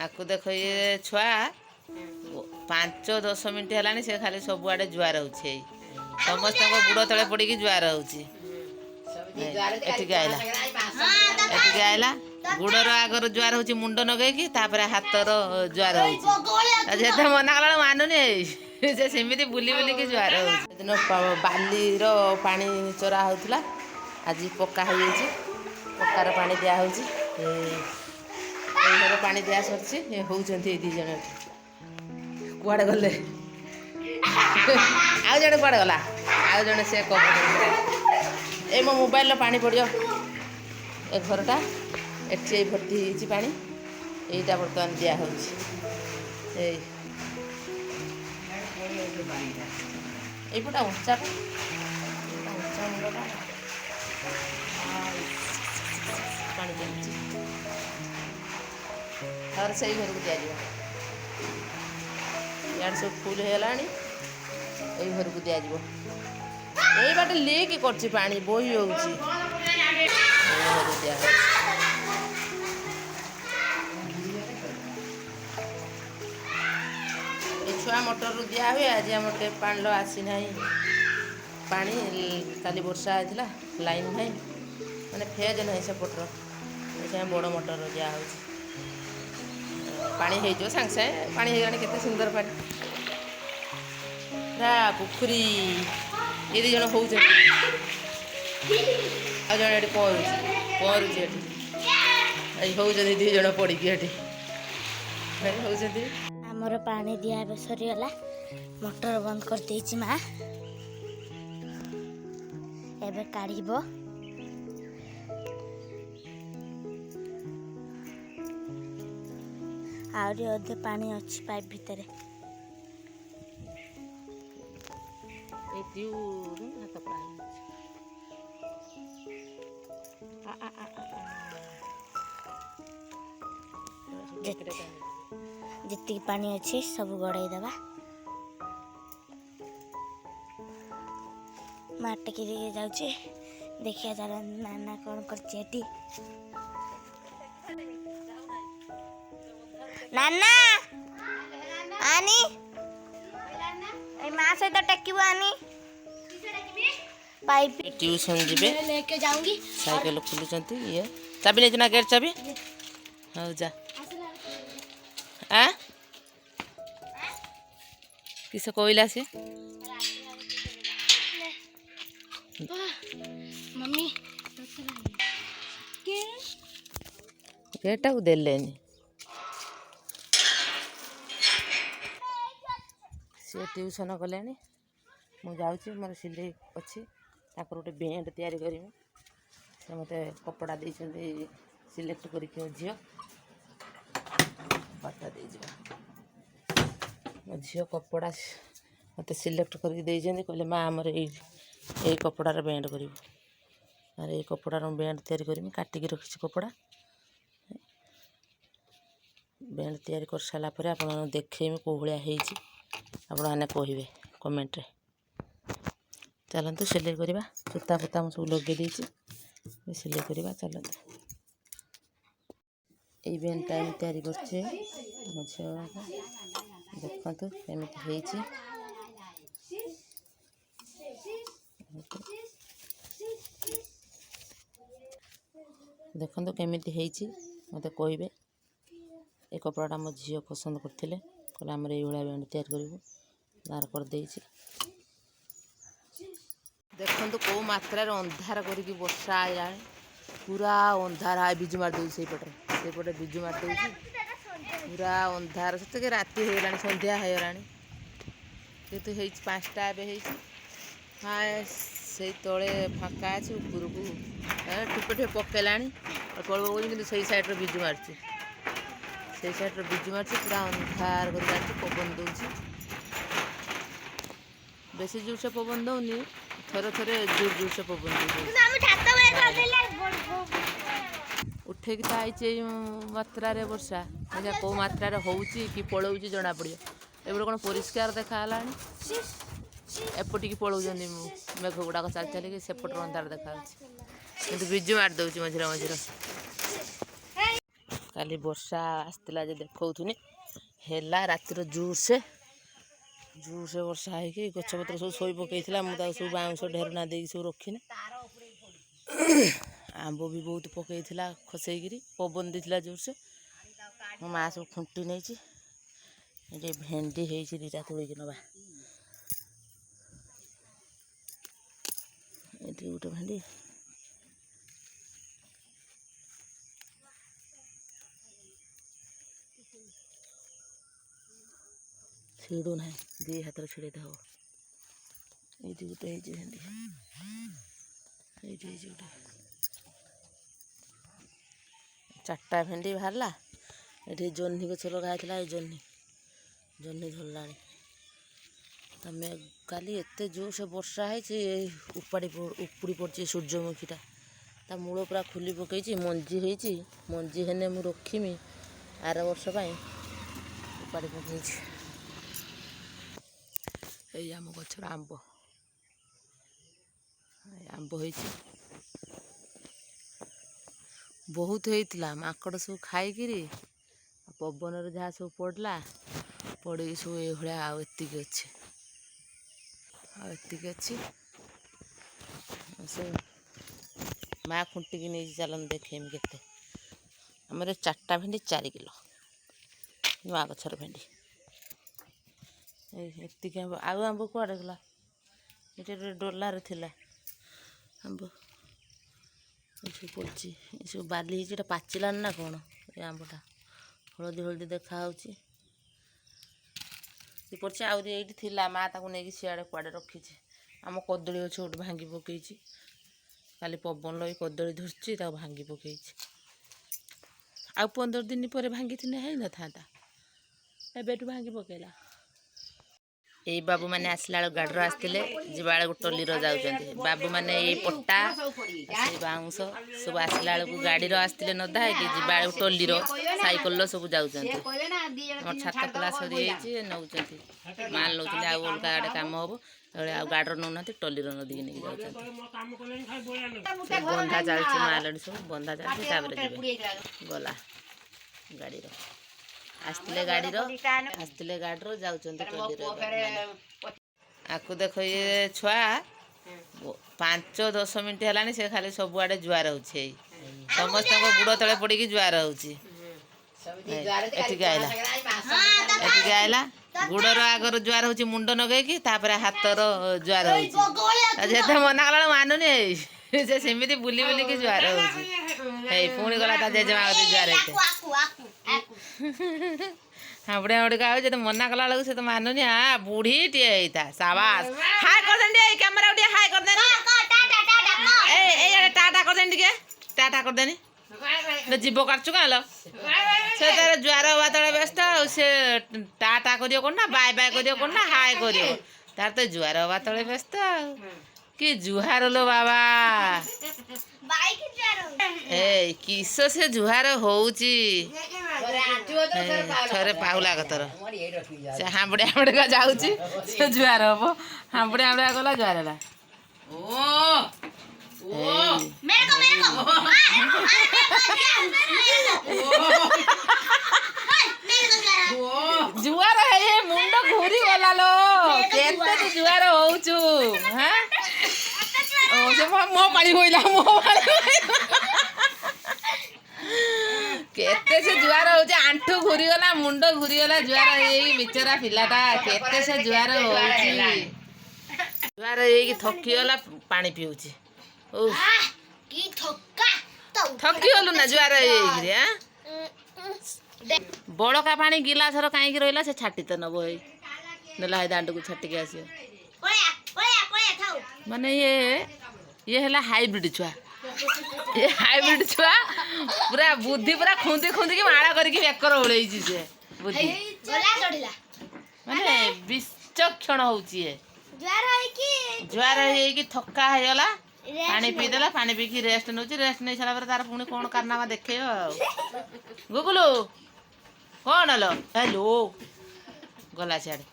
आकु देख ये छुआ 5-10 मिनट है से खाली सबुआडे जुआर होचे समस्त बुड़ तले पड़ी जुआर होची आइला गुड़र आगर जुआर होची मुंड नगेकी हाथर जुआर होची जेते मना कला मानुनी से सेमिति बुली बुली की जुआर होची दिन बालीर पानी चोरा होतला आज पक्का हो जाइए पक्कार पानी दिया होची पानी दिया सरची होती दी जन कुआड़े गले आउ जड़े कुआड़े गला आउ जड़े से ए मो मोबाइल पानी पड़ियो ए घरटा एटी भर्ती होती पानी यहीटा बर्तमान दिया होटा उच्चा पानी चलती और से घर को दिया यार सब फुल है घर को दिया यही बाटे लीक कर पानी बोही हो छुआ मोटर रू दिया हुए आज आम टेप पानी आसी ना पानी काली वर्षा होता लाइन ना मैंने फेज ना सेपटर बड़ मोटर दिया पानी हो सांगे सांगे पानी हो केते सुंदर पानी पूरा पोखरी ये दी जन हो जन पहरुची दी जन पड़ी आमर पानी दिया सरीगला मोटर बंद कर देछि माँ एबे काढ़िबो आउरी अधे पानी अच्छी पाइप भितर जितकी पानी अच्छी सब गड़ाई दबा माटे की जाऊँ देखिए जरा नाना कौन कर नाना आनी माँ सहित टेकबू आनी पाइप ट्यूशन जीवे लेके जाऊंगी साइकिल खुलुचंती ये चाबी ले जना गेट चाबी हो जा आ किसे कोइला से मम्मी के गेटा को देलेनी सी ट्यूशन गले मु जाऊँ मोर सिले अच्छी गोटे बेड तैयारी करी से मत कपड़ा दे सिलेक्ट कर झी बाटा दे मो झी कपड़ा मत सिलेक्ट करके कहले माँ आमर यही कपड़ार बेड कर अरे ये कपड़ार बेड तैयारी करी काटिकी रखी कपड़ा बेड तैयारी कर सारापर आप देखेमी कौ भाई आपने कहे कमेंट रे चलतु सिलाई करवा सूता फूता मुझे सब लगे देती सिलाई करवा चलतु ये बेन टाइम तैयारी करछे देखु केमी देखु केमी मत कहे ये कपड़ा मो झी पसंद करते कहले आमर ये बेड तैयार करूँ तार करदे देखु कौ मात्रा अंधार करके वर्षा आया पूरा अंधार है बिजु मारदे से पटे बिजु मारदे पूरा अंधार से राति होगा संध्या होगा कितु 5टा एवं हाँ से तले फाँका अच्छे उपरकू ठुपे ठुपे पकेला कि से सैड्रे बिजु मार्च से सैड्रे बिजु मार्च पूरा अंधार कर पवन दौर बेसी जोर से पवन दौनी थोड़े थोड़े जोर जोर से पवन उठे कि आई मात्रा वर्षा कौ मात्रा कि पलाऊँ जना पड़ो एबे कौन परिष्कार देखा एपटिकी पलाऊँ मेघ गुड़ाक चल चल सेपट अंधार देखा बिजु मार दौर मझिरे मझिरे କାଲି ବର୍ଷା ଆସିଥିଲା ଯେ ଦେଖାଉଥୁନି ହେଲା ରାତିର ଜୋରସେ ବର୍ଷା ହେଇକି ଗଛପତ୍ର ସବୁ ଶୋଇ ପକେଇଥିଲା। ମୁଁ ତାକୁ ସବୁ ବାଉଁଶ ଢେରଣା ଦେଇକି ସବୁ ରଖିନି। ଆମ୍ବ ବି ବହୁତ ପକେଇଥିଲା ଖସେଇକିରି, ପବନ ଦେଇଥିଲା ଜୋରସେ। ମୋ ମା ସବୁ ଖୁଣ୍ଟି ନେଇଛି। ଏଠି ଭେଣ୍ଡି ହେଇଛି ଦୁଇଟା ତୋଳିକି ନବା। ଏଠି ଗୋଟେ ଭେଣ୍ଡି, ଛିଡ଼ୁ ନାହିଁ, ଦୁଇ ହାତରେ ଛିଡ଼େଇତେ ହବ। ଏଇଠି ଗୋଟେ ହେଇଛି ଭେଣ୍ଡି, ଏଇଠି ହେଇଛି ଗୋଟେ, 4ଟା ଭେଣ୍ଡି ବାହାରିଲା। ଏଠି ଜହ୍ନି ଗଛ ଲଗା ହେଇଥିଲା, ଏଇ ଜହ୍ନି ଧରିଲାଣି। ତମେ କାଲି ଏତେ ଜୋରସେ ବର୍ଷା ହେଇଛି, ଏଇ ଉପୁଡ଼ି ପଡ଼ିଛି ସୂର୍ଯ୍ୟମୁଖୀଟା। ତା ମୂଳ ପୁରା ଖୋଲି ପକେଇଛି, ମଞ୍ଜି ହେଇଛି। ମଞ୍ଜି ହେଲେ ମୁଁ ରଖିମି ଆର ବର୍ଷ ପାଇଁ, ଉପାଡ଼ି ପକେଇଛି। ଏଇ ଆମ ଗଛର ଆମ୍ବ ହେଇଛି, ବହୁତ ହେଇଥିଲା। ମାଙ୍କଡ଼ ସବୁ ଖାଇକିରି, ପବନରେ ଯାହା ସବୁ ପଡ଼ିଲା, ପଡ଼ିକି ସବୁ ଏଇଭଳିଆ ଆଉ ଏତିକି ଅଛି। ସେ ମା ଖୁଣ୍ଟିକି ନେଇଛି, ଚାଲନ୍ତୁ ଦେଖେଇମି କେତେ। ଆମର 4ଟା ଭେଣ୍ଡି 4 କିଲୋ, ନୂଆ ଗଛର ଭେଣ୍ଡି। ଏତିକି ଆମ୍ବ, ଆଉ ଆମ୍ବ କୁଆଡ଼େ ଗଲା? ଏଠି ଗୋଟେ ଡୋଲାରେ ଥିଲା ଆମ୍ବ, ଏସବୁ ପଡ଼ିଛି। ଏସବୁ ବାଲି ହେଇଛି, ଏଟା ପାଚିଲାନି ନା କ'ଣ? ଏ ଆମ୍ବଟା ହଳଦୀ ଦେଖାହେଉଛି। ପଡ଼ିଛି ଆହୁରି ଏଇଠି ଥିଲା, ମା ତାକୁ ନେଇକି ସିଆଡ଼େ କୁଆଡ଼େ ରଖିଛି। ଆମ କଦଳୀ ଗଛ ଗୋଟେ ଭାଙ୍ଗି ପକେଇଛି। କାଲି ପବନ ଲଗେଇ କଦଳୀ ଧରିଛି, ତାକୁ ଭାଙ୍ଗି ପକେଇଛି। ଆଉ 15 ଦିନ ପରେ ଭାଙ୍ଗିଥିଲେ ହେଇନଥାନ୍ତା, ଏବେଠୁ ଭାଙ୍ଗି ପକେଇଲା। ଏଇ ବାବୁମାନେ ଆସିଲା ବେଳକୁ ଗାଡ଼ିର ଆସିଥିଲେ, ଯିବା ବେଳକୁ ଟଲିର ଯାଉଛନ୍ତି। ବାବୁମାନେ ଏଇ ପଟା, ସେଇ ବାଉଁଶ ସବୁ ଆସିଲା ବେଳକୁ ଗାଡ଼ିର ଆସିଥିଲେ ନଦା ହେଇକି, ଯିବା ବେଳକୁ ଟଲିର ସାଇକେଲର ସବୁ ଯାଉଛନ୍ତି। ଆମର ଛାତ ଖୋଲା ସରିଯାଇଛି, ନେଉଛନ୍ତି ମାଲ ନେଉଛନ୍ତି। ଆଉ ଅଲଗା ଆଡ଼େ କାମ ହେବ, ଆଉ ଗାଡ଼ିର ନେଉନାହାନ୍ତି, ଟଲିର ନଦୀକି ନେଇକି ଯାଉଛନ୍ତି। ବନ୍ଧା ଚାଲିଛି, ମାଲଡ଼ି ସବୁ ବନ୍ଧା ଚାଲିଛି। ତାପରେ ଯିବେ, ଗଲା ଗାଡ଼ିର। ଆସିଥିଲେ ଗାଡ଼ିର ଯାଉଛନ୍ତି ଟଲିର। ଆକୁ ଦେଖ, ଇଏ ଛୁଆ 5-10 ମିନିଟ୍ ହେଲାଣି, ସେ ଖାଲି ସବୁଆଡ଼େ ଜୁଆର ହେଉଛି। ଏଇ ସମସ୍ତଙ୍କ ବୁଡ଼ ତଳେ ପଡ଼ିକି ଜୁଆର ହେଉଛି। ଏଠିକି ଆଇଲା, ଗୋଡ଼ର ଆଗର ଜୁଆର ହେଉଛି, ମୁଣ୍ଡ ନଗେଇକି, ତାପରେ ହାତର ଜୁଆର ହେଉଛି। ଯେତେ ମନା କଲା ମାନୁନି, ଏଇ ସେ ସେମିତି ବୁଲି ବୁଲିକି ଜୁଆର ହେଉଛି। ହେଇ ପୁଣି ଗଲା ତା ଜେଜେମା କତିକି ଜୁଆର ହେଇତେ। ହାବୁଡ଼ି ଖାଉଛି, ଯେତେ ମନା କଲା ବେଳକୁ ସେ ତ ମାନୁନି। ବୁଢ଼ୀଟିଏ ହେଇଥା, ସାବାସ୍। ହାଇ କରିଦେନି ଟିକେ, କ୍ୟାମେରା ଟିକେ ହାଇ କରିଦେନି। ଏଇ ଟାଟା କରିଦେନି, ଟିକେ ଟାଟା କରିଦେନି। ଜୀବ କାଟୁଛୁ କାଲ, ସେ ତାର ଜୁଆର ହବା ତଳେ ବ୍ୟସ୍ତ। ଆଉ ସେ ଟାଟା କରିବ କ'ଣ ନା, ବାଏ ବାଏ କରିବ କ'ଣ ନା, ହାଇ କରିବ। ତାର ତ ଜୁଆର ହବା ତଳେ ବ୍ୟସ୍ତ। ଆଉ କି ଜୁହାର ଲୋ ବାବା, ଏଇ କିସ ସେ ଜୁହାର ହଉଛି। ଥରେ ପାଉଲା କତର ସେ ହାମ୍ବୁଡ଼ିଆ ଯାଉଛି, ସେ ଜୁହାର ହବ। ହାମ୍ବୁଡ଼ିଆ ଗଲା, ଜୁହାର ହେଲା। ଜୁହାର ହେଇ ମୁଣ୍ଡ ଘୁରି ଗଲା ଲୋ, କେତେ ତୁ ଜୁହାର ହଉଛୁ। ସେ ମୋ ପାଳି ବୋଇଲା, କେତେ ସେ ଜୁହାର ହଉଛି। ଆଣ୍ଠୁ ଘୁରିଗଲା, ମୁଣ୍ଡ ଘୁରିଗଲା, ଜୁହାର ହେଇକି ବିଚରା ପିଲାଟା କେତେ ସେ ଜୁହାର ହଉଛି। ଜୁହାର ହେଇକି ଥକିଗଲା, ପାଣି ପିଉଛି। ଥକିଗଲୁ ନା ଜୁହାର ହେଇକିରି। ବଳକା ପାଣି ଗିଲାସର କାହିଁକି ରହିଲା, ସେ ଛାଟି ତ ନେବ। ହେଇ ନେଲା, ହେଇ ଦାଣ୍ଡକୁ ଛାଟିକି ଆସିବ। ମାନେ ଇଏ ହେଲା ହାଇବ୍ରିଡ୍ ଛୁଆ। ଏ ହାଇବ୍ରିଡ୍ ଛୁଆ ପୁରା ବୁଦ୍ଧି ପୁରା ଖୁନ୍ଦିକି ମାଳ କରିକି ବେକର ଓଳେଇଛି। ସେ ବୁଦ୍ଧି ମାନେ ବିଚକ୍ଷଣ ହଉଛି। ଜୁହାର ହେଇକି ଥକା ହେଇଗଲା, ପାଣି ପିଇଦେଲା। ପାଣି ପିଇକି ରେଷ୍ଟ ନେଉଛି। ରେଷ୍ଟ ନେଇ ସାରିଲା ପରେ ତାର ପୁଣି କ'ଣ କାରନାମା ଦେଖେଇବ। ଆଉ ଗୁଗୁଲୁ କ'ଣ ହେଲୋ, ଗଲା ସିଆଡ଼େ।